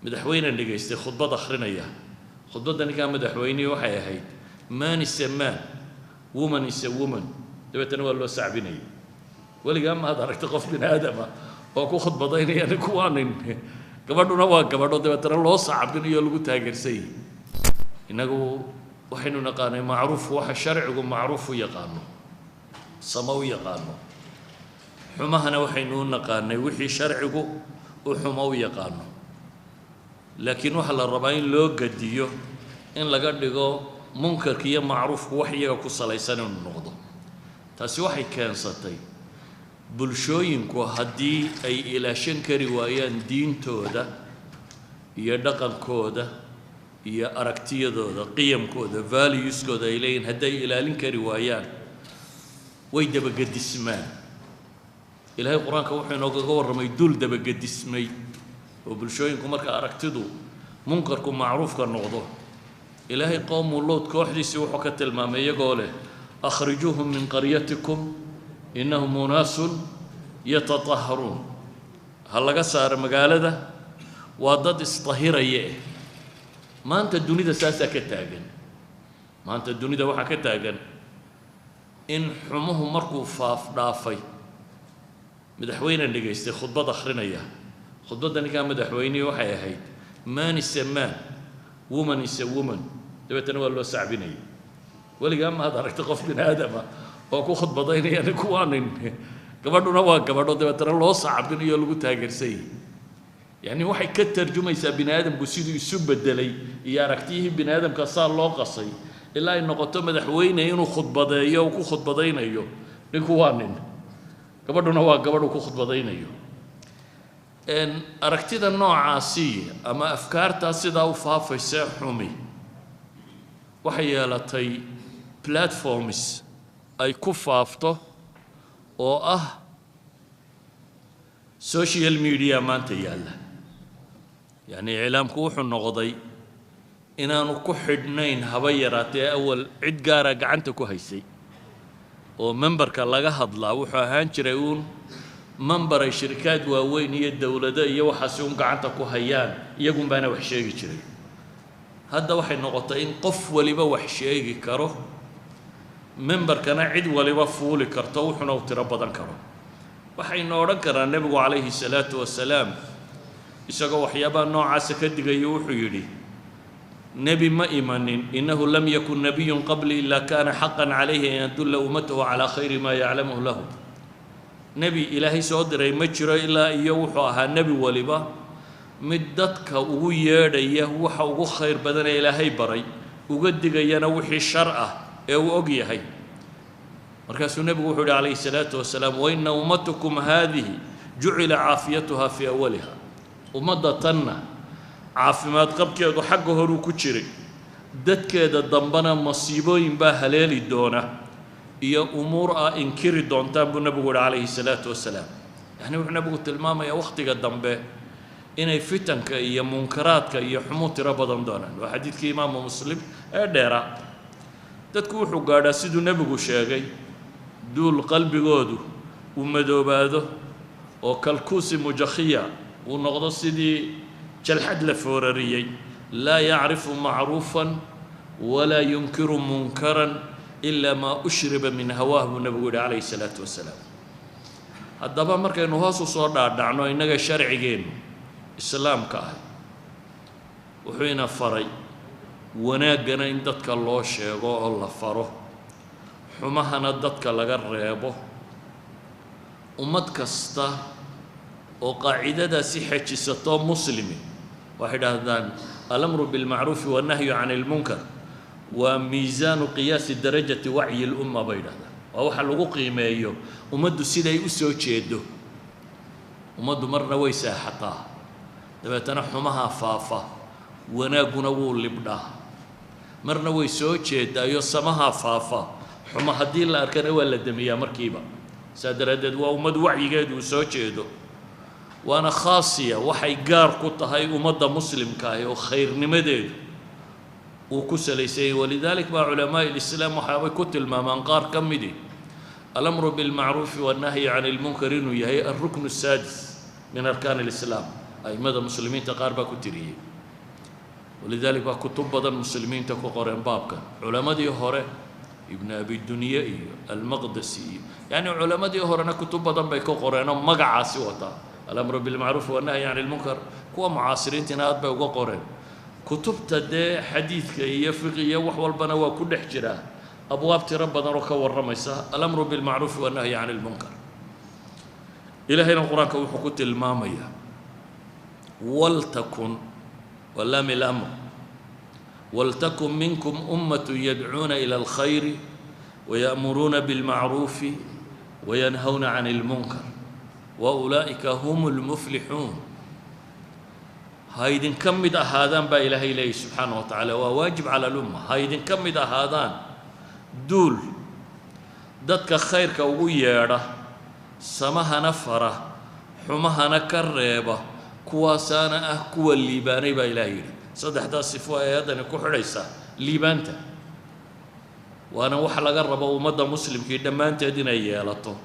madaxweyne dhageystay khudbad akhrinaya khudbadani ka madaxweyne waxay ahayd man is a man woman is a woman dabeetana waa loo sacbinayay waligaa ma aragtay qof bin aadama oo ku khudbadaynaya kuwaanin gabadhuna waa gabadho dabeetana loo sacbinayo lagu taageersay inagu waxaynu naqaanay macruuf waxa sharcigu macruuf u yaqaano samaw yaqaano xumahana waxaynu naqaanay wixii sharcigu u xumo u yaqaano laakiin waxa la rabaa in loo gadiyo in laga dhigo munkarka iyo macruufku wax iyaga ku salaysan inuu noqdo taasi waxay keensatay bulshooyinku haddii ay ilaashan kari waayaan diintooda iyo dhaqankooda iyo aragtiyadooda qiyamkooda valueskooda ay leeyihiin hadday ilaalin kari waayaan way dabagedismaan ilaahay qur-aanka wuxuu inoogaga warramay dul dabagedismay oo bulshooyinku marka aragtidu munkarku macruufka noqdo ilaahay qowmu luud kooxdiisii wuxuu ka tilmaamay iyagoo leh akhrijuuhum min qaryatikum innahum unaasun yatatahharuun ha laga saaro magaalada waa dad isdahiraya maanta dunida saasaa ka taagan maanta dunida waxaa ka taagan in xumuhu markuu dhaafay madaxweyne dhageystay khudbad akhrinaya khudbadani ka madaxweyne waxay ahayd man is a man woman is a woman dabeetana waa loo sacbinayay waligaa ma aragtay qof bin aadama oo ku khudbadaynaya kuwaanin gabadhuna waa gabadho dabeetana loo sacbinayo lagu taageersay يعني waxay ka tarjumaysaa bini aadamku siduu isu bedelay iyo aragtiyihii bini aadamka saa loo qasay ilaa ay noqoto madaxweyne inuu khudbadeeyo oo ku khudbadaynayo ninku waa nin gabadhuna waa gabadhu ku khudbadaynayo aragtida noocaasi ama afkaarta sidaa u faafaysa xumi waxay yeelatay platforms ay ku faafto oo ah social media maanta yaalla يعني إعلامك وحنا نقضي إن أنا كحدنين هبيرات أول عد جارة قعنت كهيسي ومنبر كلاجة هضلا وحهان شريون منبر الشركات ووين هي الدولة ده يوحسون قعنت كهيان يقوم بنا وحشيء شري هذا واحد نقطتين قف ولي بوحشيء كره منبر كان عد ولي بفول كرتو وحنا وتربضن كره وحين نوركر النبي عليه الصلاة والسلام isagoo waxyaabaha noocaas ka digayo wuxuu yiri nabi ma imanin innahu lam yakun nabiyyun qabli illa kana haqqan alayhi an yadulla ummatahu ala khayri ma ya'lamuhu lahu nabi ilaahi soo diray ma jiro ilaa iyo wuxuu ahaa nabi waliba mid dadka ugu yeedhaya waxa ugu khayr badan ee ilaahay baray uga digayana wixii shar ah ee uu og yahay markaasuu nabigu wuxuu yiri alayhi salaatu wasalaam wa inna ummatukum hadhihi ju'ila aafiyatuha fi awwaliha ummadatana caafimaad qabkeedu xagga hore ku jiray dadkeeda dambana masiibooyin baa haleeli doona iyo umuur inkiri doontaan buu nabigu alayhi salaatu wasalaam yani wuxuu nabigu tilmaamaya waqtiga dambe inay fitanka iyo munkaraadka iyo xumo tiro badan doonaan waa xadiidkii imaam muslim ee dheera dadku wuxuu gaadhaa siduu nabigu sheegay duul qalbigoodu uu madoobaado oo kalkuusi mujakhiya ونقضى سيدي جلحد لفورريي لا يعرف معروفا ولا ينكر منكرا إلا ما أشرب من هواه النبي عليه الصلاة والسلام الدبا مركا إنه هاسو صور دعنو إنك شرعيين إسلام كاهي وحين فري وناقنا إن دتك الله شيغو الله فرو حمهنا دتك لغا ريبو ومدكستا وقاعدة صحة ستو مسلمي واحد هذان الأمر بالمعروف والنهي عن المنكر وميزان قياس درجة وعي الأمة بين هذا وهو حلقو قيمة أيو ومدو سيدا يؤسو تشيدو ومدو مرة ويسا حقا دابا تنحمها فافا وناقنا ولبنا مرة ويسو تشيدا يصمها فافا حمها دين الأركان ولا دمية مركبة سادردد ومدو وعي قيدو سو تشيدو وانا خاصيه waxay gaar ku tahay umada muslimka ah oo khayrnimadeedu uu ku saleysay walidalik ba ulama islaam waxa ku tilmaamaan qaar kamidi الامر بالمعروف والنهي عن المنكر انه هي الركن السادس من اركان الاسلام أئمة المسلمين تقاربا كتيرية ولذلك كتب بدن المسلمين تكو قرين بابك علماء دي هوري ابن أبي الدنيا المقدسي يعني علماء دي هورنا كتب بدن بيكو قرين مقع سوتا الأمر بالمعروف والنهي عن المنكر كوا معاصرين تناد بيكو قرين كتب تدي حديث كي فقهية وحول بنوا كل حجرة أبواب تربنا ركا والرميسة الأمر بالمعروف والنهي عن المنكر إلى هنا القرآن كوحكوت المامية ولتكن واللام الأمر ولتكن منكم أمة يدعون إلى الخير ويأمرون بالمعروف وينهون عن المنكر وأولئك هم المفلحون هايدن كمد هذان با إلهي إليه سبحانه وتعالى وواجب على الأمة هايدن كمد هذان دول دتك خير كويرة سمها نفرة حمها نكربة كواسانا كوا الليباني با إلهي صدح دا صفوها يدن كحريسة ليبانتا وأنا وحلا قرب ومدى مسلم كي دمان تدين أيالته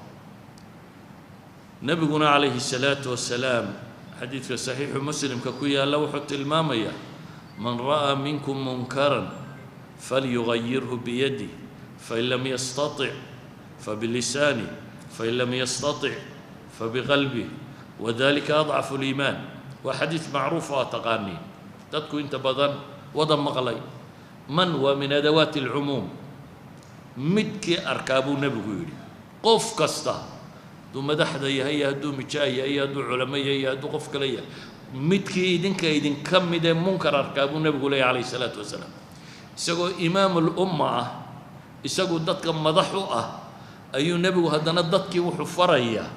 نبينا عليه الصلاة والسلام حديث صحيح مسلم ككويا لوحة المامية من رأى منكم منكرا فليغيره بيده فإن لم يستطع فبلسانه فإن لم يستطع فبقلبه وذلك أضعف الإيمان وحديث معروف وتقاني تذكر أنت بدن وضم مغلي من ومن أدوات العموم مدك أركاب نبي قف كسته دو مدحدا هي دو مجاي هي دو علماء هي دو قف كليه مدكي إذن كم مدى منكر أركاب النبي عليه الصلاة والسلام isagoo imaamul umma ah isagu dadka madax u ah ayuu nabigu hadana dadkii wuxuu farayaa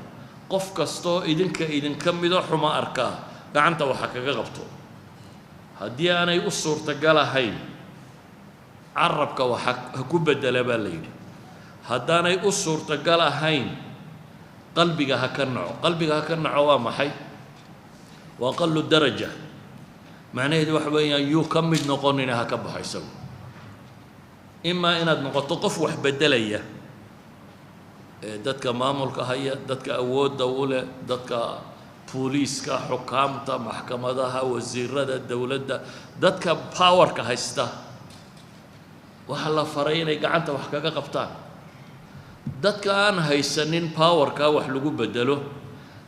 qof kasto idin kamida xuma arkaa gacanta waxa kaga qabto hadii aanay u suurta galahayn arabka waxa ku bedela baa leeyahay hadaanay u suurta galahayn qalbiga ha ka naco waa maxay waa qallu daraja macnaheedu waxa weeyaan yuu kamid noqonina ha ka baxayso إما إن نقطة قف وحبدلية دتك مامل كهيا دتك أود دولة دتك بوليس كحكام تا محكمة ده وزير ده الدولة ده دتك باور كهستا وحلا فرين يقعنت وحكاك قبطان دتك أنا هيسنين باور كوحلو بدله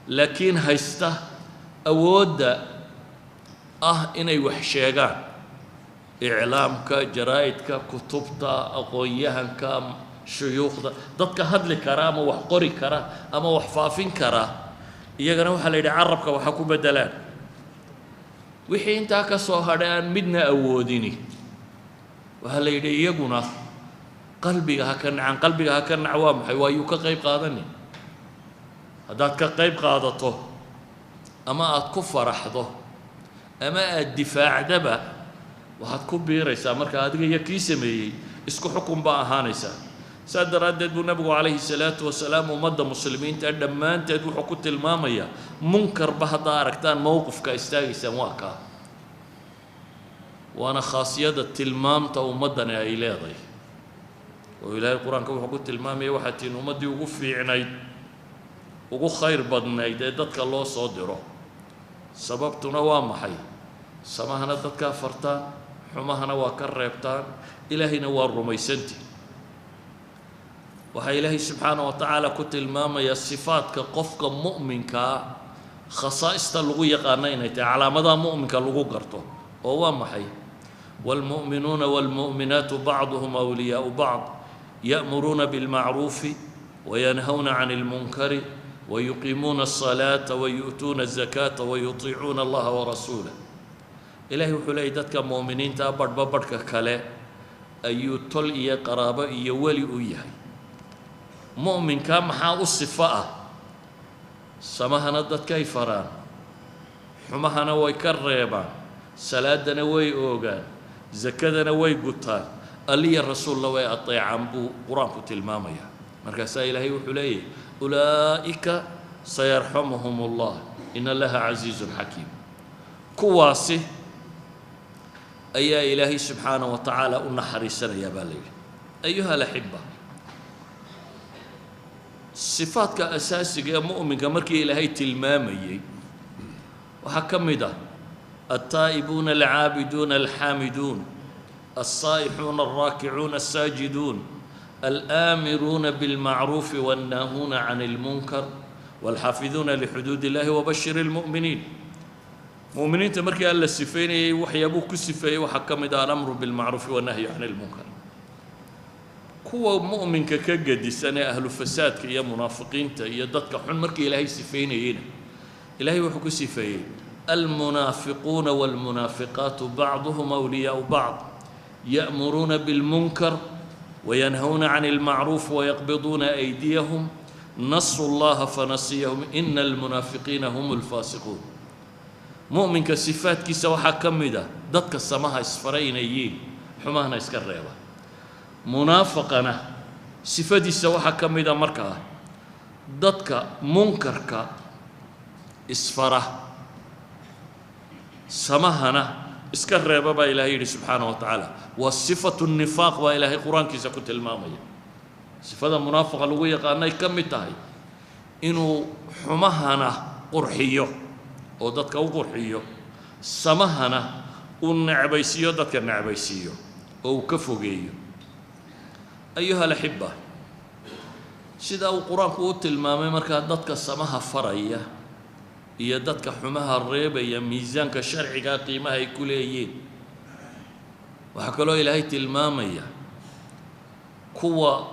لكن هيستا أود إني وحشيغان إعلامك جرائدك كتبك أقوياهنك شيوخك ضدك هدل كرامة وحقري كرا أما وحفافين كرا يجنا وحلا يعربك وحكو بدلان وحين تاك صهران مدنا أوديني وهلا يجنا قلبي هكذا عن قلبي هكذا عوام حيوايوك قيب قادني هذاك قيب قادته أما أتكفر أحظه أما الدفاع دبا waxaad ku biiraysaa marka adiga iyo kii sameeyay isku xukun baa ahaanaysa saadaradeed buu nabigu calayhi salaatu wasalaam ummadda muslimiinta dhammaanteed wuxuu ku tilmaamayaa munkar ba haddaa aragtaan mowqifka istaagaysaan waa kaa waana khaasiyada tilmaamta ummaddani ay leedahay oo ilaahay qur-aanka wuxuu ku tilmaamaya waxaa tiin ummaddii ugu fiicnayd ugu khayr badnayd ee dadka loo soo diro sababtuna waa maxay samahana dadkaa fartaan xumahana waa ka reebtaan ilaahayna waa rumaysantii waxaa ilaahay subxaanahu wa tacaala ku tilmaamayaa sifaadka qofka mu'minkaa khasaa'ista lagu yaqaana inay tahay calaamadaha mu'minka lagu garto oo waa maxay waalmu'minuuna waalmu'minaatu bacduhum awliyaau bacd ya'muruuna bilmacruufi wayanhawna cani ilmunkari ويقيمون الصلاة ويؤتون الزكاة ويطيعون الله ورسوله إلهي وحلي دتك مؤمنين تابر ببرك كله أيو تل إيا قرابة إيا ولي إياه مؤمن كام حاو الصفاء سماهنا دتك يفران حماهنا ويكريبان صلاة وي أوغان زكاة وي قطان ألي الرسول الله ويأطيع عنبو قرآن كتلمامية مركز إلهي وحلي أولئك سيرحمهم الله إن الله عزيز حكيم كواسي أي إلهي سبحانه وتعالى أنحرسنا يا بالي أيها الأحبة صفات كأساسية مؤمن كمركي إلهي تلمامي وحكمده التائبون العابدون الحامدون الصائحون الراكعون الساجدون الآمرون بالمعروف والناهون عن المنكر والحافظون لحدود الله وبشر المؤمنين مؤمنين تمركي ألا السفيني وحيابوك السفيني وحكمده الأمر بالمعروف والنهي عن المنكر كوا مؤمن كجد السنة أهل فساد يا منافقين يدك حن مركي إلهي سفيني هنا إلهي وحكو سفيني المنافقون والمنافقات بعضهم أولياء بعض يأمرون بالمنكر وينهون عن المعروف ويقبضون أيديهم نصوا الله فنسيهم إن المنافقين هم الفاسقون مؤمن كصفات كيسا وحكمده دتك السماها اسفرين يين حماهنا اسكريبا منافقنا صفاتي سوا حكمده مركا دتك منكرك اسفره سماهنا اسكريبا با إلهي سبحانه وتعالى والصفة النفاق با إلهي قرآن كيسا كنت المامية صفة المنافقة لغوية قالنا يكمتها إنه حماهنا قرحيو oo dadka u qurxiyo samahana uu nacbaysiyo dadka nacbaysiyo oo ka fogeeyo ayuha alahibba sida uu quraanku u tilmaamay marka dadka samaha faraya iyo dadka xumaha reebaya miisaanka sharciga qiimaha ay ku leeyeen waxa kaloo ilaahay tilmaamaya kuwa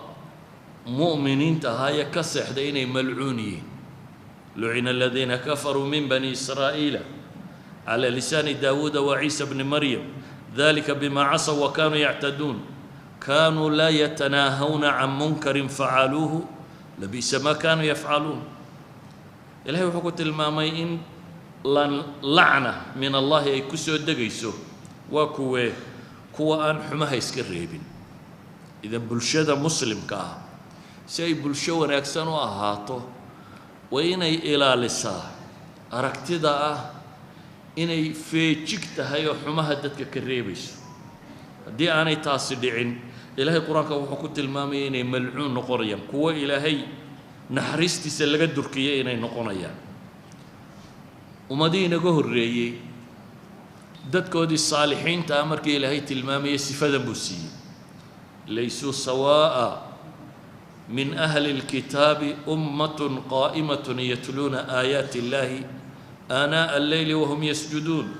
mu'miniinta haya ka seexday inay malcuuniyiin لعن الذين كفروا من بني إسرائيل على لسان داود وعيسى بن مريم ذلك بما عصوا وكانوا يعتدون كانوا لا يتناهون عن منكر فعلوه لبئس ما كانوا يفعلون إلهي وحكوت المامين لعنة من الله أي كسو الدقيسو وكوه أن حماها يسكريبين إذا بلشدة مسلم كاه سي بلشو ونأكسنوا أهاتو وإني إلى لسا أركتدا إني في شكتها يحمها دتك كريبيس دي أنا تصدعين إلهي قرآنك وحكوت المامي إني ملعون نقريا كوا إلهي نحرستي سلقة دركية إني نقريا ومدينة جهر ريي دتك ودي الصالحين تأمر كي إلهي تلمامي سفدا بوسي ليسوا سواء من أهل الكتاب أمة قائمة يتلون آيات الله آناء الليل وهم يسجدون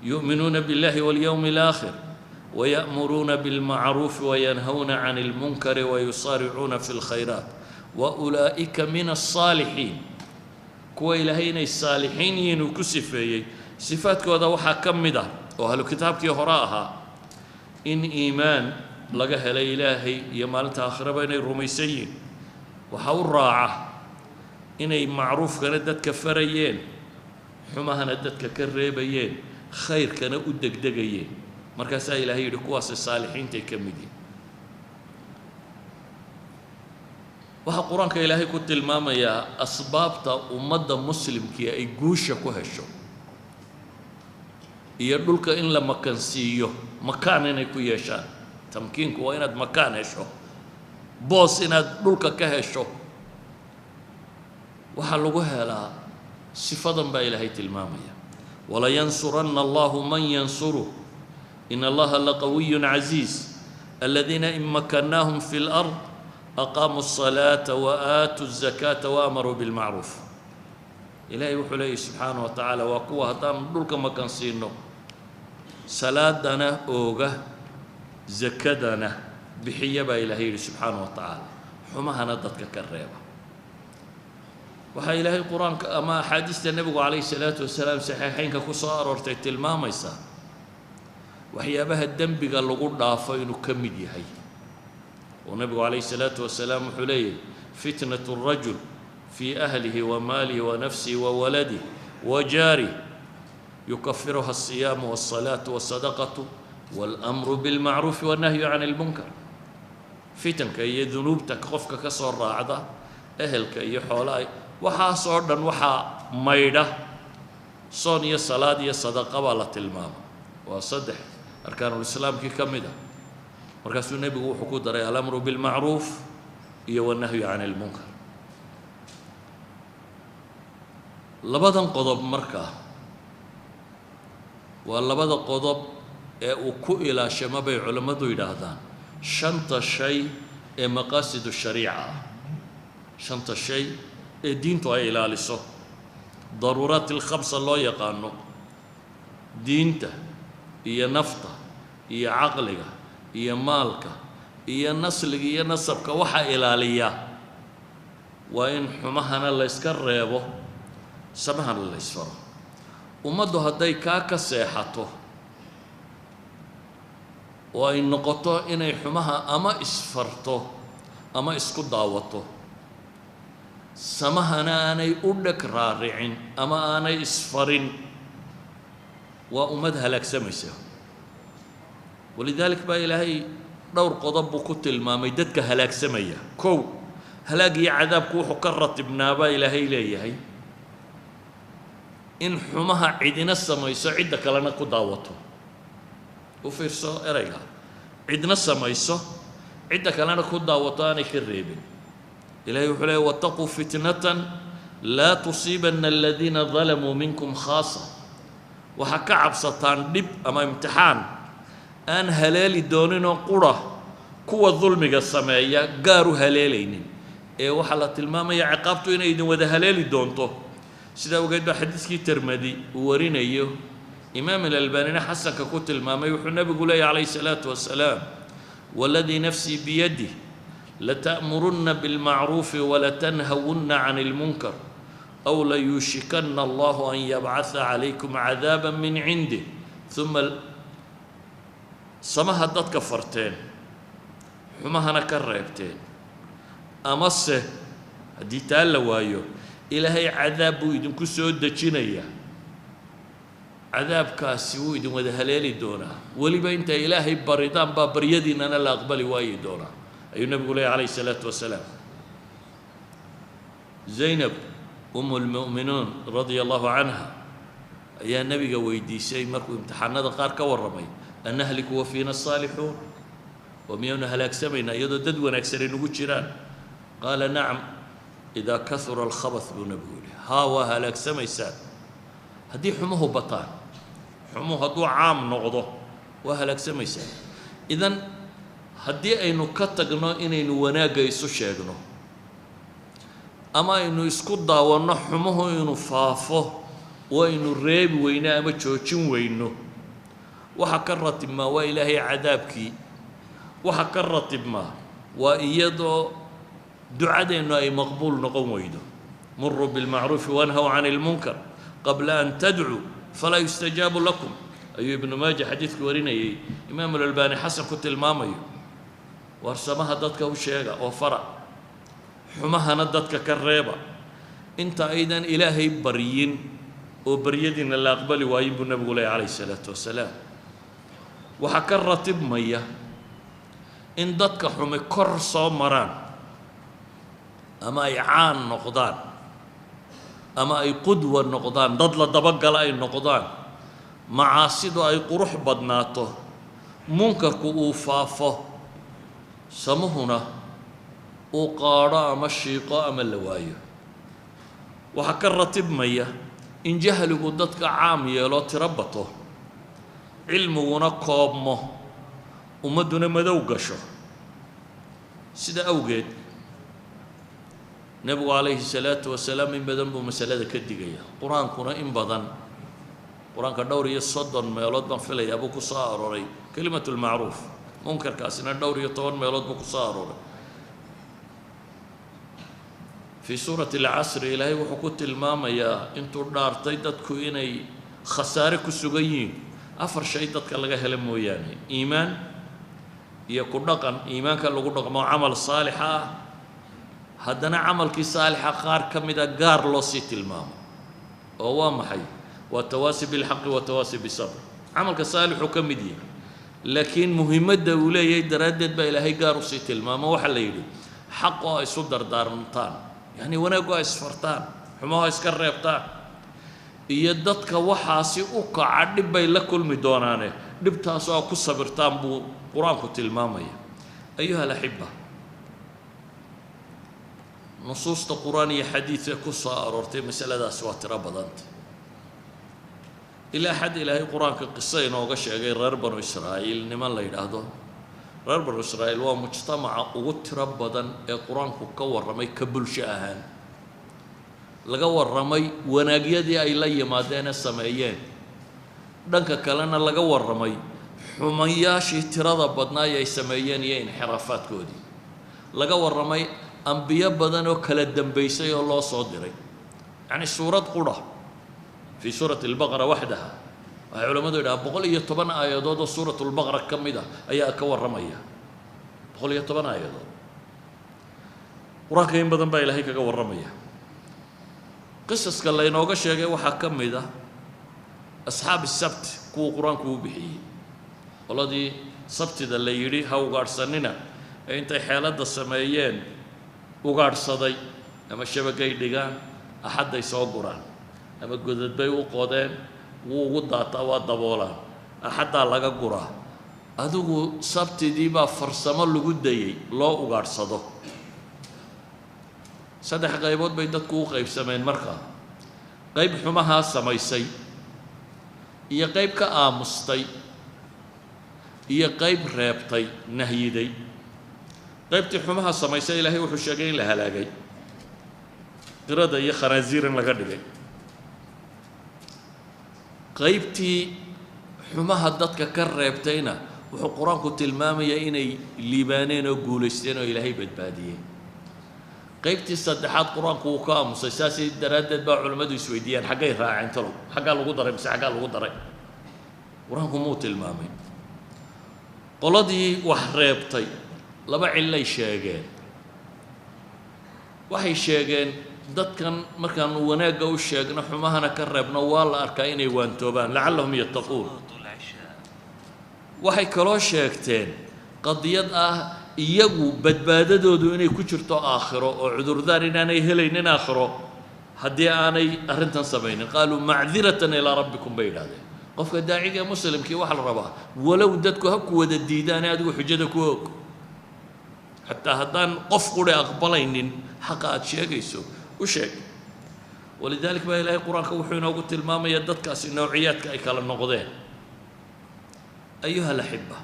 يؤمنون بالله واليوم الآخر ويأمرون بالمعروف وينهون عن المنكر ويصارعون في الخيرات وأولئك من الصالحين كوا إلهين الصالحين ينكسفي صفات كوا دوحا كمدا وأهل الكتاب كي هراها إن إيمان لقاها لإلهي يمالتها آخر بين الرميسيين وحاول راعة إني معروف كانت دتك فريين حماها ندتك كريبيين خير كان أدك دقيين مركز إلهي لكواس الصالحين تكمدين وها قرآن كإلهي كنت الماما يا أسباب أمد مسلم كي أي جوشة كهشو يردلك إن لما كان سيو مكان إنك يشان تمكينك وإناد مكان هشو بوس إناد دلك كهشو وحلقوها لا صفة بإلهي تلمامية ولا ينصرن الله من ينصره إن الله لقوي عزيز الذين إن مكناهم في الأرض أقاموا الصلاة وآتوا الزكاة وأمروا بالمعروف إلهي وحليه سبحانه وتعالى وقوة تام دلك مكان سينو صلاة دنا أوغه زكاة دنا بحيبة إلهي سبحانه وتعالى حماها ندتك كالريبة وحي إلهي القرآن أما حديث النبي عليه الصلاة والسلام صحيحين كصار ورتيت الماميسا وحي أبها الدنب قال لقول ضعفين كمدي هي والنبي عليه الصلاة والسلام حليه فتنة الرجل في أهله وماله ونفسه وولده وجاره يكفرها الصيام والصلاة والصدقة والأمر بالمعروف والنهي عن المنكر فتن كي ذنوبتك خفك كسر راعدة أهلك يحولاي وحا صعدا وحا ميدة صوني الصلاة الصدقة ولا تلمام وصدح أركان الإسلام كي كمدة مركز النبي وحكو دري الأمر بالمعروف والنهي عن المنكر لبدن قضب مركا واللبدا قضب وكو إلى شمبي علماء يدهدان شنط الشيء مقاصد الشريعة شنط الشيء دين تو إلى لسه ضرورات الخمسة الله يقانو دينته هي نفطه هي عقلك هي مالك هي نسلك هي نسبك وحا إلالية وإن حمهنا الله يسكريبه سمهنا الله يسفره ومدو هداي كاكا سيحته وإن نقطه إني حمها أما إسفرته أما إسكو داوته سمهنا أني أدك رارعين أما أني إسفرين وأمدها لك سمسه ولذلك با إلهي دور قضب كتل ما ميدتك هلاك سمية كو هلاك عذاب كوحو كرت ابنابا إلهي ليهي إن حمها عدنا السميسو عدك لنا كداوته وفرسو إريها عدنا السميسو عدك لنا كداوتاني كالريبين إلهي وحليه واتقوا فتنة لا تصيبن الذين ظلموا منكم خاصة وحكا عبسطان دب أما امتحان أن هلالي دونينو قرى كوى الظلم السماية قاروا هلالين وحالة الماما عقابتو إنا إذن وذا هلالي دونتو سيدا وقيد حديث كي ترمدي وورين أيوه إمام الألباني حسن ككوت الماما يوحو النبي قول عليه الصلاة والسلام والذي نفسي بيده لتأمرن بالمعروف ولتنهون عن المنكر أو ليوشكن الله أن يبعث عليكم عذابا من عنده ثم سماها داد كفرتين حماها كريبتين أمسه هدي تالا وايو إلهي عذاب ويدن كسود دجينيا عذاب كاسي ويدن وده هلالي دونا ولي بينت إلهي بريدان بابريدين أنا لا أقبل واي دونا أي النبي يقول عليه الصلاة والسلام زينب أم المؤمنون رضي الله عنها يا نبي ويدي شيء مركو امتحان هذا قار كورمي أن نهلك وفينا الصالحون وميونا هلاك سمينا يدو ددونا أكثر نقول جيران قال نعم إذا كثر الخبث بنبول هاوا هلاك سمي ساد هدي حموه بطان حموه هدو عام نغضه وهلاك سمي ساد إذن هدي أينو كتغنو إنينو وناقا يسو شاقنو أما إنو يسكد داوانا حموه إنو فافو وإنو ريب وينا أما تشوشن وينو وحكرت ما وإلهي عذابك وحكرت ما وإيضو دعاء إنه أي مقبول نقوم ويدو مروا بالمعروف وانهوا عن المنكر قبل أن تدعوا فلا يستجاب لكم أي ابن ماجه حديث ورينا إمام الألباني حسن كنت المامي وارسمها ضدك وشيغا وفرع حمها ندتك كالريبة انت أيضا إلهي بريين وبريدنا اللي أقبل وايب النبي عليه الصلاة والسلام وحكرت بمية إن ضدك حمي كرصة مران أما يعان نقضان أما أي قدوة نقضان ضد لدبقل أي نقضان معاصد أي قروح بدناته منكر كؤوفافه سمهنا وقارا أما الشيقاء أما اللواية وحكرت بمية إن جهل قدتك عام يلو تربطه علمنا قابمه ومدنا مدوقشه سيدا أوجد نبي عليه الصلاة والسلام من بدن بمسألة كدقية قرآن كنا إن بدن قرآن كدوري الصدر ما يلود من فلي أبوك صاروري كلمة المعروف منكر كاسنا الدوري يطون ما يلود بك صاروري في سورة العصر إلهي وحكوت الماما يا انتو النار تيدتكو إني خسارك السجيين أفر شيدتك لغا هلم وياني إيمان يكون رقم إيمان كان لغو رقم عمل صالحة هدنا عمل كي صالحة قار كمدا قار لو سيت الماما وهو محي والتواسي بالحق والتواسي بالصبر عمل كصالح وكمدي لكن مهمة دولة يدردد بإلهي قار سيت الماما وحل يدو حقه يصدر دارنتان يعني وناقو اسفرتان حماها اسكريبتان يددك وحاسي وقع دبي لكل مدونانه دبتاسو ku sabirtaan buu quraanku tilmaamaya ayuha alahibba nusuusta quraaniga xadiiska ku soo aroortay masaladaas waa tira badanta إلى حد إلهي قرآن كقصة إنه غير غير بنو إسرائيل نمان لا يلاحظه غير بنو إسرائيل هو مجتمع وتربضا القرآن كور رمي كبل شاهان لقوا الرمي وناجيدي أي لي ما دين السمايين دنك كلنا لقوا الرمي حمياشي ترضى بدنايا السمايين ين حرافات كودي لقوا الرمي أنبياء بدن وكلا الدنبيسي الله صادري يعني سورة قرى في سورة البقرة وحدها علماء يقولون بقول يتبنى آيات سورة البقرة كم ده أي أكور رمية بقول يتبنى آيات وراكين بدن باي لهيك أكور رمية قصص كلا ينوقع شيء وحكم ده أصحاب السبت كو قرآن كو بحي والله دي سبت ده اللي يري هاو قارسننا أنت حالات السمايين وقارصدي أما الشبكة يدقان أحد يسوق قرآن أما جدد بي وقودين ووضع توا دبولا أحد على قرآن هذو سبت دي با فرسما لجودي لا وقارصده صدق غيبات بيدك كو غيب سمين مرخا غيب حماها سميسي هي غيب كآمستي هي غيب رابطي نهيدي غيبتي حماها سميسي إلهي وحشاقين لها لاقي قرادة هي خنازير لغدقي غيبتي حماها دادك كالرابطينا وحو قرآنكو تلمامي إني ليبانين وقولستين وإلهي بدباديين قيبتي الصدحات قرآنكو وكاموس أساسي درادد باع علماء سويديان حقا راعين تلو حقا لغو دري بس حقا لغو دري قرآنكو مو تلمامي قلدي وحريبتي لبا علي شاقين waxay sheegeen dadkan markaan wanaaga u sheegno xumahana ka reebno waa la arkaa inay waantoobaan lacallahum yattaquun waxay kaloo sheegteen qadiyad ah iyagu badbaadadoodu inay ku jirto aakhiro oo cudurdaan inaanay helaynin aakhiro haddii aanay arrintan samaynin qaaluu macdiratan ilaa rabbikum bay yidhahdeen qofka daaciga muslimkii waxa la rabaa walow dadku ha ku wada diidaan adigu xujada ku og حتى هدان قف قولي أقبلين حقات شيء وشيء ولذلك ما إلهي القرآن كوحينا وقلت الماما يددك أسي نوعيات كأيكال النقضين أيها الأحبة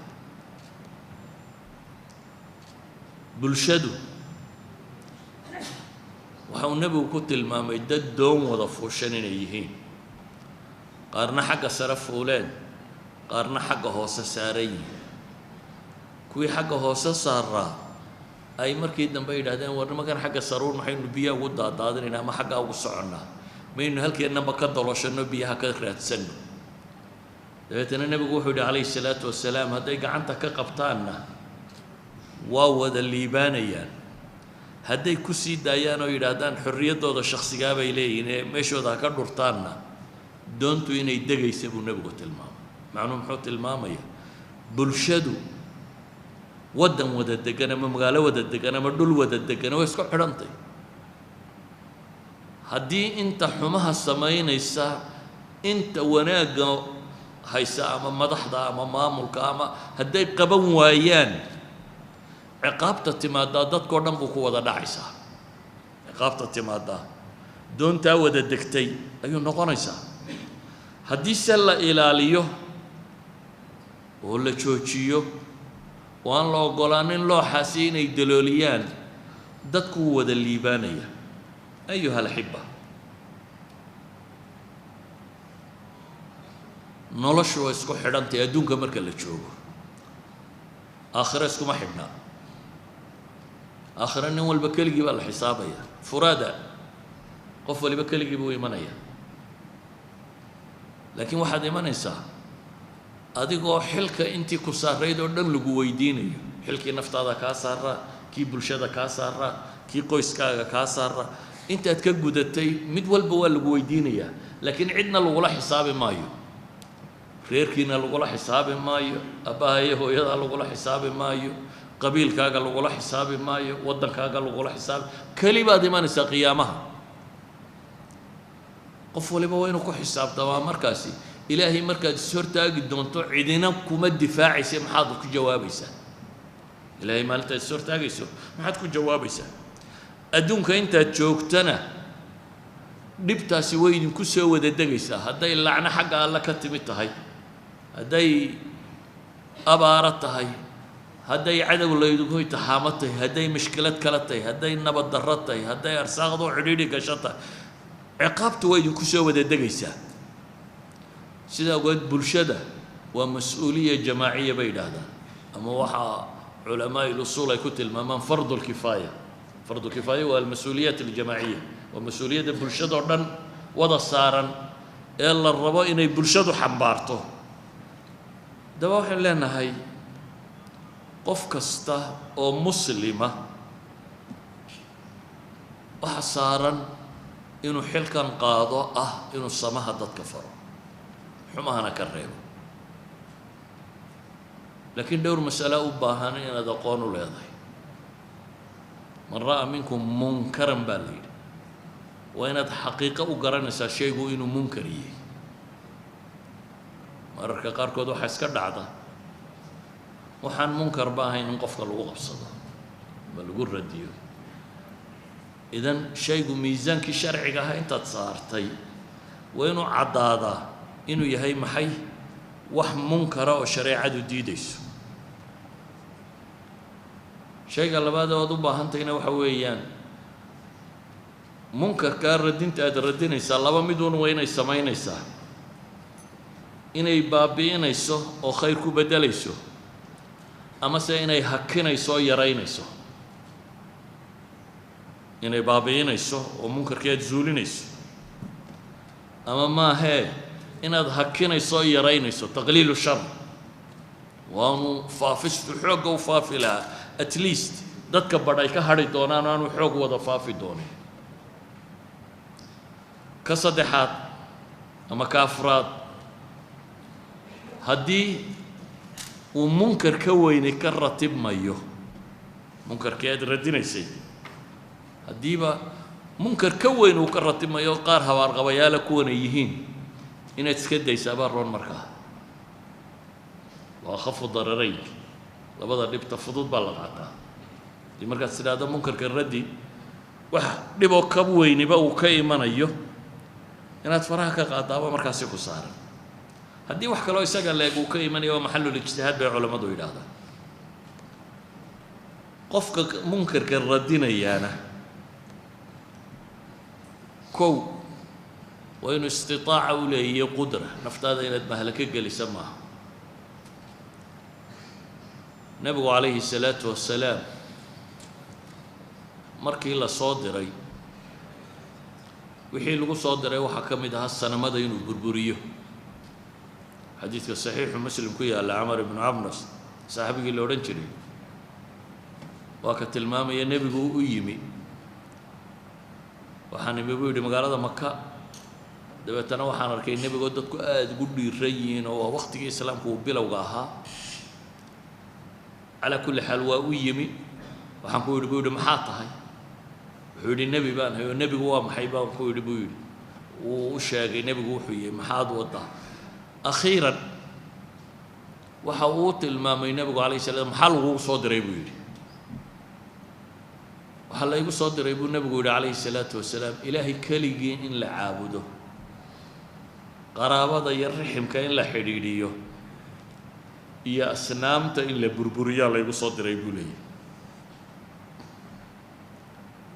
بلشدو وحاو النبي وقلت الماما يدد دوم وضفوشنين أيهين قارنا حق سرف أولاد قارنا حق هوسا ساري كوي حق هوسا سارا أي مركي دنبا يدهدين ورنا ما كان حق السرور ما حين بيا ودا دادرنا ما حق أو صعنا ما إنه هل كأننا ما كدلوا شنو بيا هكذا سنو دبيتنا النبي وحده عليه الصلاة والسلام هذا يقع أنت كقبطاننا واو هذا اللي يبانيان هذا يكسي دايانا ويدهدان حرية ده الشخص جاب إليه مش هذا كدرتانا دونتو إنه يدقي يسيبوا النبي قلت المام معنوم حوت المامية بلشدو ودن وددقنا مقالة وددقنا مردول وددقنا ويسكو حرنتي هدي انت حمها السماين يسا انت وناقا هيسا اما مدحضا اما مامولك اما هدي قبن وايان عقابة التمادات كوردن بوكو ودا داعيسا عقابة التمادات دون تا وددقتي ايو نقونيسا هدي سلا إلاليو ولا تشوشيو وأن لو قلانين لو حاسين يدلوليان دتكو ودا الليبانية أيها الأحبة نولشوا اسكو حرانتي أدونك مركا لتشوغو آخر اسكو ما حبنا آخر أنه البكاليجي بالحسابية فرادا قفوا لي بكاليجي بو إيمانية لكن واحد إيمان يسا adigoo xilka intii ku saarayd oo dhan lagu weydiinayo xilkii naftaada ka saara kii bulshada ka saara kii qoyskaaga ka saara intaad ka gudatay mid walba waa lagu weydiinaya laakiin cidna lagu la xisaabi maayo reerkiina lagu la xisaabi maayo abahay hooyada lagu la xisaabi maayo qabiilkaaga lagu la xisaabi maayo wadankaaga lagu la xisaabi kalibaad imanaysa qiyaamaha qof waliba waa inuu ku xisaabtamaa markaasi إلهي مركز سورتاقي دونتو عدنا كوما الدفاعي سي محاضر كو جوابيسا إلهي مالتا سورتاقي سو محاضر كو جوابيسا أدونك أنت تشوكتنا dhibtaasi way idinku soo wada degaysaa hadday lacna xagga alla ka timid tahay hadday abaara tahay hadday cadow laydinku itixaamo tahay hadday mashkilad kala tahay hadday nabad darro tahay hadday arsaaqdoo cidhiidhi gasho tahay ciqaabtu way idinku soo wada degaysaa sidaa ogeed bulshada waa mas-uuliya jamaaciya bay yidhaahdaan ama waxaa culamaa ilusuul ay ku tilmaamaan fardu lkifaaya fardu kifaaya waa almas-uuliyaat aljamaaciya waa mas-uuliyadda bulshadoo dhan wada saaran ee la rabo inay bulshadu xambaarto daba waxaynu leenahay qof kasta oo muslima waxa saaran inuu xilkan qaado ah inuu samaha dadka faro xumahana ka reebo laakiin dhowr mas'alo u baahan inaad aqoon u leedahay man ra'a minkum munkaran baa la yidhi waa inaad xaqiiqo u garanaysaa shaygu inuu munkar yahay mararka qaarkood waxaa iska dhacda waxaan munkarba ahayn in qofka lagu qabsado ma lagu radiyo idan shaygu miisaankii sharciga ahaa intaad saartay waa inuu caddaadaa inuu yahay maxay wax munkara oo shareecadu diidayso shayga labaad ood u baahantayna waxa weeyaan munkarkaa radinta aad radinaysaa laba miduun waa inay samaynaysaa inay baabi'inayso oo khayr ku beddelayso amase inay hakinayso oo yaraynayso inay baabi'inayso oo munkarkii aad zuulinayso ama maahee inaad hakinayso oo yaraynayso taqliilu shar waanu faafistu xoogga u faafi lahaa at least dadka badh ay ka hadhi doonaan aanu xoog wada faafi doonin ka saddexaad ama ka afraad haddii uu munkar ka weyni ka ratibmayo munkarkii aad radinaysay haddiiba munkar ka weyn uu ka ratibmayo qaar habaarqabayaala kuwan ay yihiin inaad iska daysaa baa roon markaa waa khafu dararayn labada dhibta fudud baa la qaataa haddii markaad tidhaahdo munkarka raddi wax dhiboo ka weyniba uu ka imanayo inaad faraha ka qaadaaba markaasi ku saaran haddii wax kaloo isaga leeg uu ka imanayo waa maxallul ijtihaad bay culammadu yidhaahdaan qofka munkarka radinayaana kow waa inuu istitaaca u leeyahay qudra naftaada inaad mahlaka gelisa maaha nebigu calayhi salaatu wassalaam markii la soo diray wixii lagu soo diray waxaa ka mid ahaa sanamada inuu burburiyo xadiidka saxiixu muslim ku yaalla camar ibnu cabnas saaxibigii la odhan jiray waa ka tilmaamaya nebigu u yimi waxaan imi buu yidhi magaalada maka dabeetana waxaan arkay nebigoo dadku aada ugu dhiiran yihiin oo waqtigii islaamku uu bilowga ahaa calaa kulli xaal waa u yimi waxaan ku yidhi buu yidhi maxaa tahay wuxuu yidhi nebi baan hay oo nebigu waa maxay baan ku yidhi buu yidhi wuu u sheegay nebigu wuxuu yihi maxaad waddaa akhiiran waxa uu tilmaamay nebigu calayhi salaam maxaa lagugu soo diray buu yidhi waxaa laygu soo diray buu nebigu yidhi calayhi salaatu wasalaam ilaahay keligii in la caabudo qaraabada iyo riximka in la xidhiidhiyo iyo asnaamta in la burburiyaa laygu soo diray buu leeyahy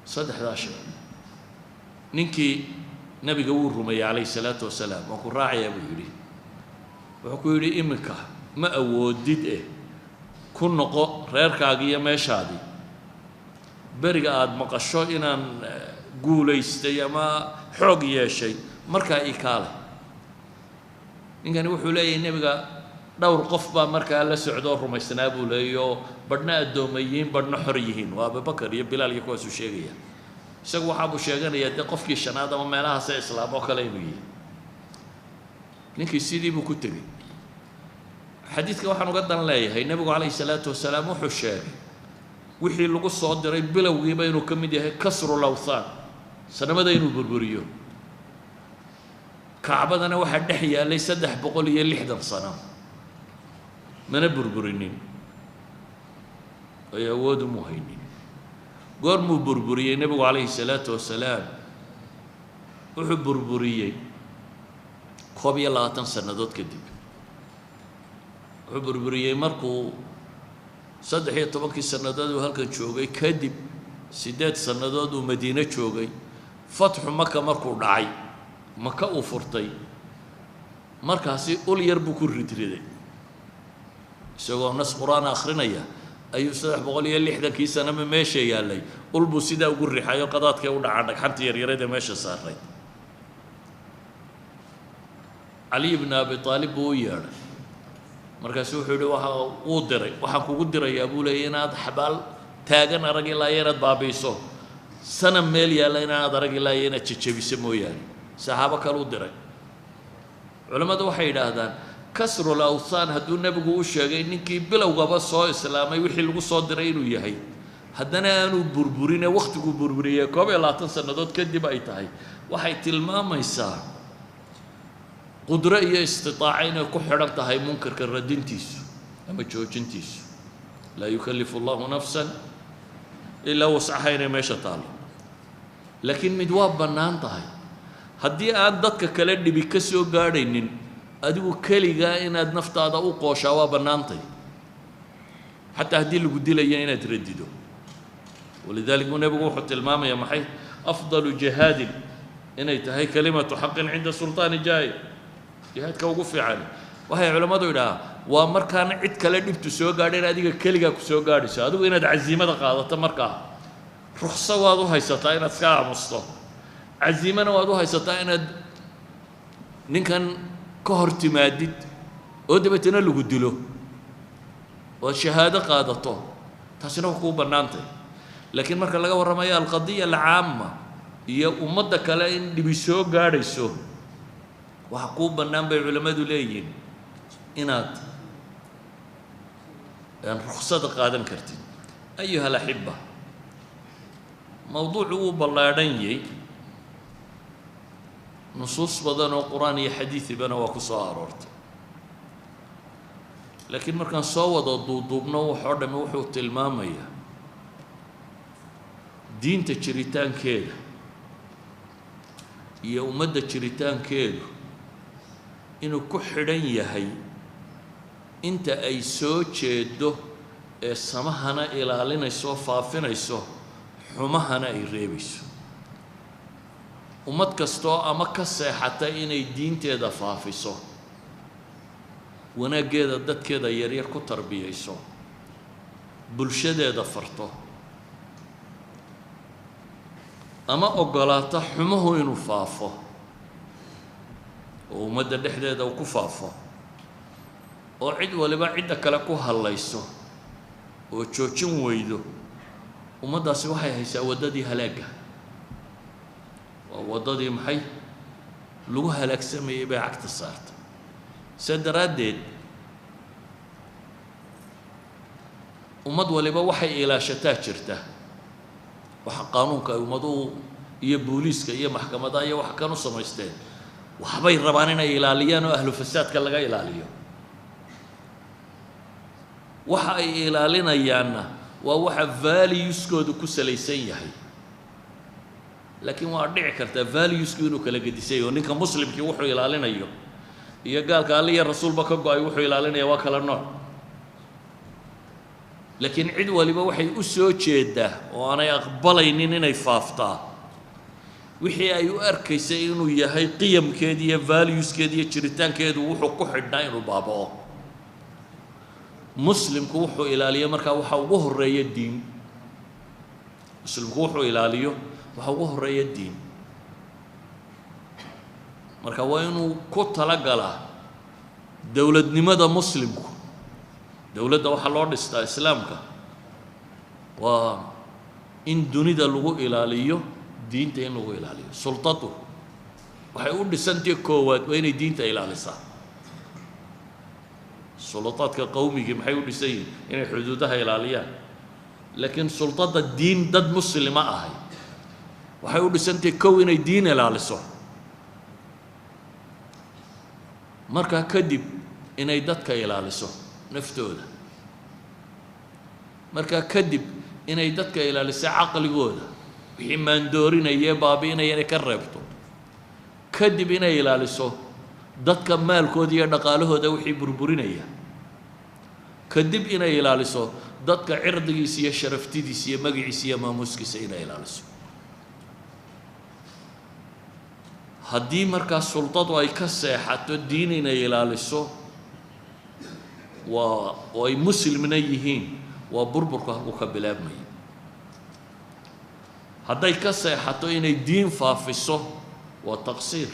saddexdaa shay ninkii nebiga wuu rumeeyey calayhi salaatu wasalaam waan ku raacayaa buu yidhi wuxuu ku yidhi iminka ma awoodid ku noqo reerkaagii iyo meeshaadii beriga aada maqasho inaan guulaystay ama xoog yeeshay markaa ii kaale ninkani wuxuu leeyahay nebiga dhowr qof baa markaa la socdoo rumaysnaa buu leeyay oo badhna addooma yihiin badhna xor yihiin waa abubakar iyo bilaal iyo kuwaasuu sheegaya isagu waxaabuu sheeganayaa dee qofkii shanaad ama meelahaasee islaam oo kale inuu yihi ninkii sidii buu ku tegey xadiidka waxaan uga dan leeyahay nebigu calayhi salaatu wasalaam wuxuu sheegay wixii lagu soo diray bilowgiiba inuu ka mid yahay kasrul awthaan sanamada inuu burburiyo kacbadana waxaa dhex yaallay 360 sano mana burburinin ay awood uma haynin goormuu burburiyey nebigu calayhi salaatu wasalaam wuxuu burburiyey 21 sannadood kadib wuxuu burburiyey markuu 13 sannadood uu halkan joogay kadib 8 sannadood uu Madiina joogay fatxu Maka markuu dhacay Maka uu furtay markaasi ul yar buu ku ridriday isagoo nas quraan akhrinaya ayuu 360 sano meesha yaalay ul buu sidaa ugu rixayo qadaadkay u dhacay dhagxanta yar yarada meesha saaray Ali ibn Abi Talib buu yeeray markaas wuxuu yidhi waxa uu diray waxaan kugu dirayaa buu leeyahay inaad xabaal taagan arag ilaa inaad baabiiso sana meel yaala inaad arag ilaa inaad jajabiso mooyaane saxaabo kale u diray culimadu waxay yidhaahdaan kasru al-awthan hadduu nabigu u sheegay ninkii bilowgaba soo islaamay wixii lagu soo diray inuu yahay haddana aanu burburine waqtigu burburiyay 21 sannadood kadib ay tahay waxay tilmaamaysaa qudro iyo istitaaca inay ku xidhan tahay munkarka radintiisu ama joojintiisu laa yukallifu allahu nafsan ilaa wuscaha inay meesha taalo laakiin mid waa bannaan tahay haddii aan dadka kale dhibi ka soo gaadhaynin adigu keligaa inaad naftaada u qooshaa waa bannaantay xataa haddii lagu dilaya inaad radido walidaalika nabigu wuxuu tilmaamaya maxay afdalu jihaadin inay tahay kalimatu xaqin cinda sultaani jaa'ir jihaadka ugu fiican waxay culimmadu yidhaahaa waa markaan cid kale dhibtu soo gaadhayn adiga keligaa ku soo gaadhayso adigu inaad casiimada qaadato markaa rukhso waad u haysataa inaad iska aamusto casiimana waad u haysataa inaad ninkan ka hor timaadid oo dabeetana lagu dilo oo shahaado qaadato taasina wax kuu bannaantay laakiin marka laga warramayo alqadiya alcaama iyo ummadda kale in dhibi soo gaadhayso waxa kuu bannaan bay culimmadu leeyihiin inaad rukhsada qaadan kartid ayuha alaxiba mawduucu wuu ballaadhan yahay nusuus badan oo quraan iyo xadiidibana waa ku soo aroortay laakiin markaan soo wada duuduubno waxoo dhamme wuxuu tilmaamayaa diinta jiritaankeeda iyo ummadda jiritaankeedu inuu ku xidhan yahay inta ay soo jeedo ee samahana ilaalinayso faafinayso xumahana ay reebayso ummad kastoo ama ka seexatay inay diinteeda faafiso wanaaggeeda dadkeeda yaryar ku tarbiyayso bulshadeeda farto ama oggolaata xumuhu inuu faafo oo ummadda dhexdeeda uu ku faafo oo cid waliba cidda kale ku hallayso oo joojin weydo ummaddaasi waxay haysaa waddadii halaagga waa waddadii maxay lagu halaagsamayay bay cagta saartay saa daraaddeed ummad waliba waxay ilaashataa jirta waxa qaanuunka ay ummaduhu iyo booliiska iyo maxkamadaha iyo waxa kan u samaysteen waxbay rabaan inay ilaaliyaan oo ahlu fasaadka laga ilaaliyo waxa ay ilaalinayaanna waa waxa valueskoodu ku salaysan yahay laakiin waa dhici kartaa valuesku inuu kala gedisay oo ninka muslimkii wuxuu ilaalinayo iyo gaalka alle iyo rasuulba ka go-ay wuxuu ilaalinaya waa kala nooc laakiin cid waliba waxay u soo jeedaa oo aanay aqbalaynin inay faaftaa wixii ay u arkaysay inuu yahay qiyamkeeda iyo valueskeeda iyo jiritaankeedu wuxuu ku xidhnaa inuu baaba'o muslimku wuxuu ilaaliyo markaa waxa ugu horeeya diin muslimku wuxuu ilaaliyo waxa ugu horeeya diin marka waa inuu ku talagalaa dowladnimada muslimku dowladda waxaa loo dhistaa islaamka waa in dunida lagu ilaaliyo diinta in lagu ilaaliyo sultadu waxay u dhisantahay koowaad waa inay diinta ilaalisaa sulطaadka qowmigii maxay u dhisan yihiin inay xuduudaha ilaaliyaan laakiin sulطadda diin dad muslima ahay waxay u dhisantahay kow inay diin ilaaliso markaa kadib inay dadka ilaaliso naftooda markaa kadib inay dadka ilaaliso caqligooda wixii maandoorinaya baabi'inaya inay ka reebto kadib inay ilaaliso dadka maalkooda iyo dhaqaalahooda wixii burburinaya kadib inay ilaaliso dadka cirdigiisa iyo sharaftidiisa iyo magaciisa iyo maamuuskiisa inay ilaaliso haddii markaa sultadu ay ka seexato diin inay ilaaliso oo ay muslimna yihiin waa burburku halku ka bilaabmaya hadday ka seexato inay diin faafiso waa taqsiir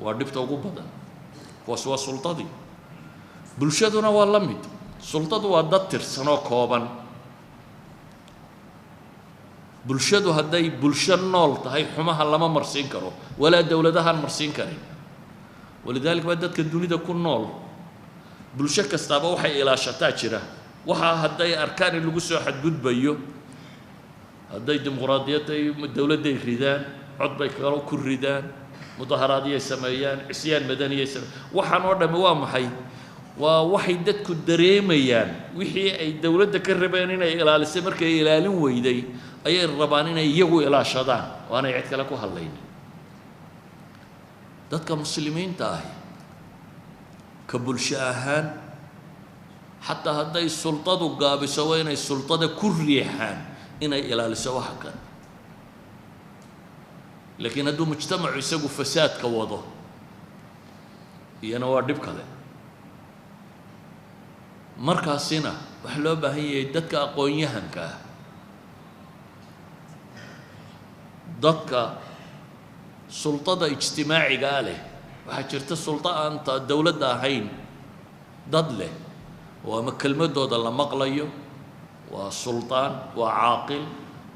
waa dhibta ugu badan kuwaas waa sultadii bulshaduna waa la mid sultadu waa dad tirsanoo kooban bulshadu hadday bulsho nool tahay xumaha lama marsiin karo walaa dowladahaan marsiin karin walidaalika baa dadka dunida ku nool bulsho kastaaba waxay ilaashataa jira waxaa hadday arkaan in lagu soo xadgudbayo hadday dimuqraadiyadda dowladday ridaan cod bay kalo ku ridaan mudaharaadiyay sameeyaan cisyaan madaniyay sameeyaan waxaan oo dhammi waa maxay waa waxay dadku dareemayaan wixii ay dowladda ka rabeen inay ilaalisay markay ilaalin weyday ayay rabaan inay iyagu ilaashadaan oo aanay cid kale ku hadlaynin dadka muslimiinta ahi ka bulsho ahaan xataa hadday sultadu gaabiso waa inay sultada ku riixaan inay ilaaliso waxa kan laakiin hadduu mujtamacu isagu fasaadka wado iyana waa dhib kale markaasina waxaa loo baahan yahay dadka aqoon-yahanka ah dadka sultada ijtimaacigaa leh waxaa jirta sulto aan dowladda ahayn dad leh oo ama kelmadooda la maqlayo waa sultaan waa caaqil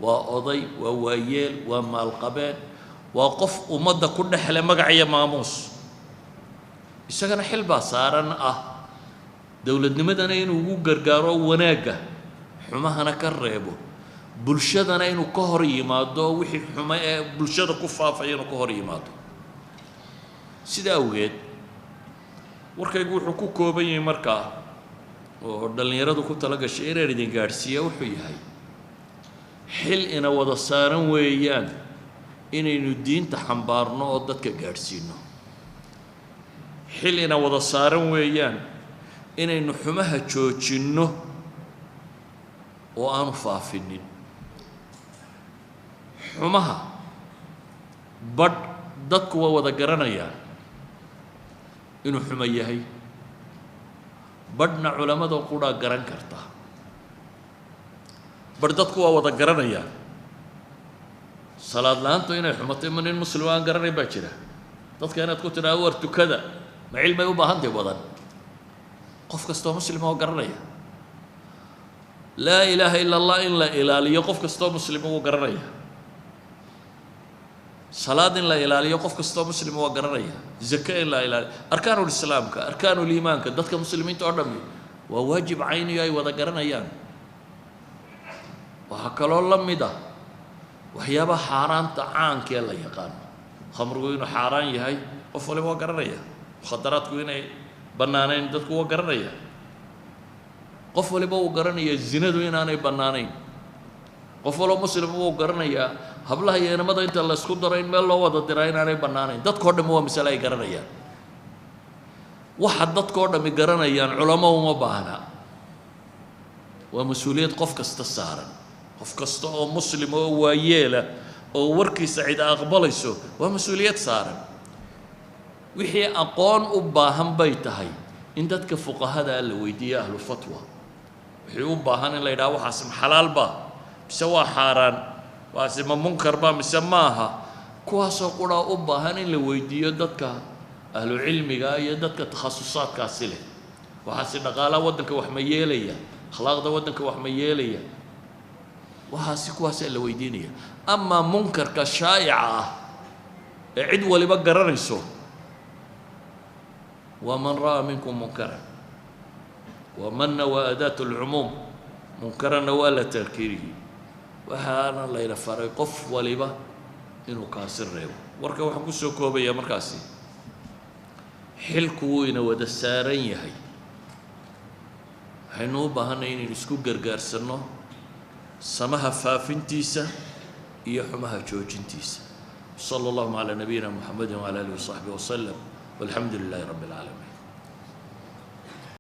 waa oday waa waayeel waa maalqabeen waa qof ummadda ku dhexle magac iyo maamuus isagana xil baa saaran ah dowladnimadana inuu ugu gargaaro wanaagga xumahana ka reebo bulshadana inuu ka hor yimaado wixii xumo ee bulshada ku faafaya inuu ka hor yimaado sidaa awgeed warkaygu wuxuu ku kooban yahay markaa oo dhallinyaradu ku tala gashay inaan idin gaadhsiiya wuxuu yahay xil ina wada saaran weeyaan inaynu diinta xambaarno oo dadka gaadhsiino xil ina wada saaran weeyaan inaynu xumaha joojinno oo aanu faafinin xumaha badh dadku waa wada garanayaan inuu xumo yahay badhna culamada qudhaa garan karta badh dadku waa wada garanayaan salaad la-aantu inay xumatay ma nin muslim aan garanayn baa jira dadka inaad ku tidhaahdo war tukada ma cilmay u baahantahy badan qof kastoo muslima oo garanaya laa ilaaha ila allah in la ilaaliyo qof kastoo muslima wuu garanaya salaad in la ilaaliyo qof kastoo muslima waa garanaya zake in la ilaaliyo arkaanulislaamka arkaanuliimaanka dadka muslimiinta oo dhammi waa waajib cayniyo ay wada garanayaan waxaa kaloo la mid ah waxyaabaha xaaraanta caankee la yaqaano khamrigu inuu xaaraan yahay qof waliba waa garanaya mukhadaraadku inay bannaanayn dadku waa garanaya qof waliba uu garanaya zinadu inaanay bannaanayn qof walba muslima wuu garanayaa hablaha iyo inamada inta la isku daro in meel loo wada diraa inaanay bannaanayn dadkao dhammi waa masale ay garanayaan waxa dadkao dhammi garanayaan culamo uma baahna waa mas-uuliyad qof kasta saaran qof kasta oo muslima oo waayeela oo warkiisa cid aqbalayso waa mas-uuliyad saaran wixii aqoon u baahan bay tahay in dadka fuqahada la weydiiyo ahlu fatwa wixii u baahan in la yidhaha waxaas ma xalaal baa mise waa xaaraan waase ma munkar baa mise maaha kuwaasoo qudhaa u baahan in la weydiiyo dadka ahlu cilmiga iyo dadka takhasusaadkaasi leh waxaase dhaqaalaha waddanka wax ma yeelaya akhlaaqda waddanka wax ma yeelaya waxaasi kuwaasaa la weydiinaya amaa munkarka shaa'ica ah ee cid waliba garanayso ومن رأى منكم منكرا ومن وأداة العموم منكرا ولا تذكيره وهذا الله ينفر قف ولبا إنه كاسر ريو وركا وحكو سوكوبا يا مركاسي حلكو إنه ودسارين يهي حينو بهانين يسكو غرغار سنو سمها فافنتيسا يحمها جوجنتيسا صلى الله على نبينا محمد وعلى آله وصحبه وسلم والحمد لله رب العالمين.